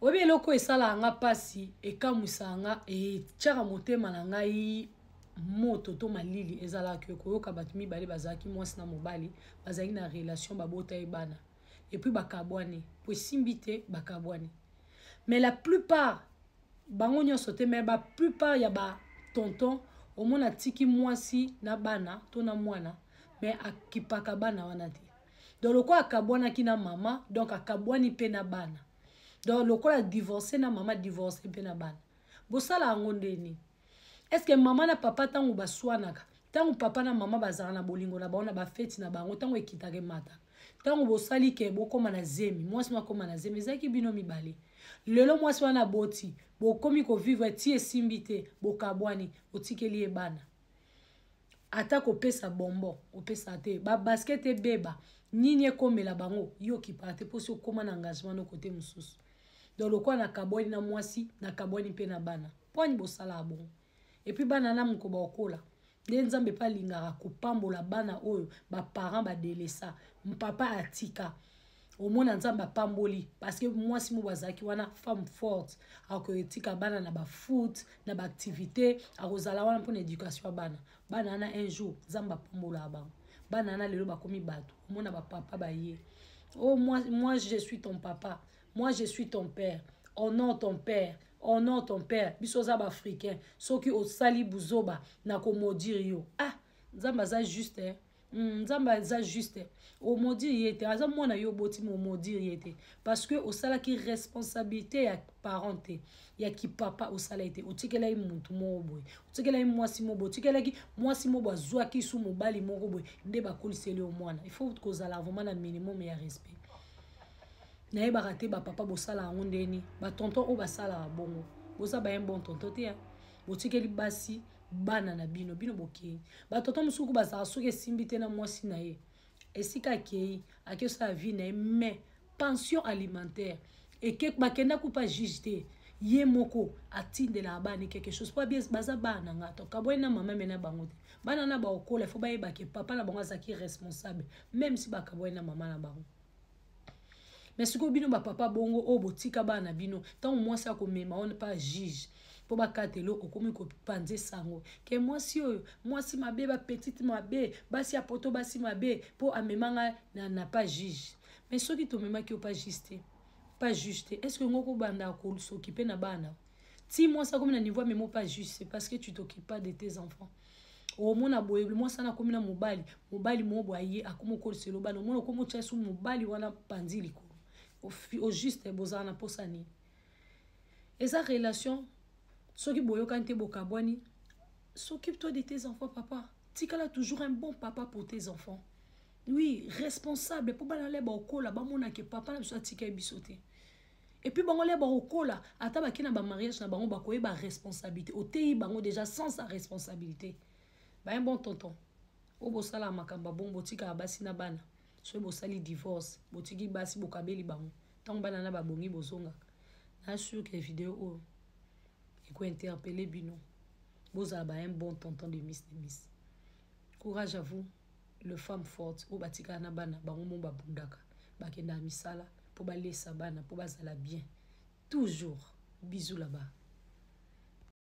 obi eloko esala nga pasi ekamusa nga etiaka motema na ngai moto to malili ezalaki koyoka bato mibale bazalaki mwasi na mobali bazalaki na relation babota ebana et puis bakabwani po esimbi te bakabwani mais la plupart bango nyonso te mais ba plupart ya ba tonton omona tiki mwasi na bana to na mwana mais akipaka bana wana te donc lokola akabwanaki na mama donc akabwani pe na bana donc lokola divorcé na mama divorcé pe na bana bosala yango ndeni est-ce que maman na papa tango baswanaka tango papa na mama bazala na bolingo na bango na bafeti na bango tango ekitake mata tango bosali ke bokoma na zemi mwasi akoma na zemi ezaki bino mibale lelo mwasi wana boti bokomi ko vivre ti esimbi te bokabwani otikeli ebana ata kopesa bombo opesa te ba basket ebeba nini ekomela bango yo kipa te posi okoma na engagement no kote mususu donc lokwa na kabwani na mwasi na kabwani pe na bana poni bosala bon et puis bana na mko bakola nde nzambe pa lingaka kopambola bana oyo ba parents ba delesa mpapa atika omona nzambe apamboli parce que mwasi mo bazaki wana femme forte akoetika bana na ba foot na ba activité akozala wana pour l'éducation ya bana bana na un jour nzambe apambola bango bana na lelo bakomi bato omona ba papa ba ye oh moi je suis ton papa moi je suis ton père honore ton père honore ton père biso za ba africain soki osali buzoba na ko modire yo ah nzamba za juste nzamba za juste o modire yete aza mwana yo boti mo modire yete parce que osala ki responsabilité ya parenté ya ki papa osala yete otikela yi muntu mo boy otikela yi mwasi mo boy otikela ki mwasi mo bazwa ki su mobali moko boy nde bakoliseli o mwana il faut kozala vraiment na minimum ya respect na ba raté ba papa bosala yango ndeni ba tonton o basala bongo boza ba un bon tonton te botikeli basi bana na bino boke ba tonton musuku bazala soki esimbi te na mwasi na ye esika kei akesa vie na mais pension alimentaire et que bakenda kupa juge te ye moko atindela bana quelque chose pas bien baza bana ngato kabwe na mama mena bango te bana na ba okola faut ba yeba ke papa na bango azaki responsable même si ba kabwe na mama na bango. Mais ce que bino ba papa bongo o botika bana bino tant moi ça ko mema on pas juge po ba katelo okomi ko panze sango ke moi si mabe ba petite mabe basi a poto basi mabe po amemanga na pas juge mais ce qui to mema ki o pas juste est-ce que ngoko banda ko s'occuper na bana si moi ça comme na niveau mais pas juste c'est parce que tu t'occupes pas de tes enfants au mona boye moi ça na comme na mobali mo boye akomo ko selo bana mona komo tchesu mobali wana panzili ko au juste bozana posani et sa relation soki boyo kante bokabwani s'occupe-toi de tes enfants papa tikala toujours un bon papa pour tes enfants oui responsable pour bana leba okola ba mona ke papa na biso tika bisote et puis bango leba okola ata bakina ba mariage na bango bakoye ba responsabilité otei bango déjà sans sa responsabilité ba un bon tonton o bosala makamba bon botika basi na bana so bosali divorce botiki basi bokabeli bango tant bana na babongi bozonga na sûr que vidéo o eko interpeller bino bozala ba un bon tonton de miss courage à vous le femme forte o batika na bana bango mo babundaka bakenda misala po balesa bana po bazala bien toujours bisous là-bas.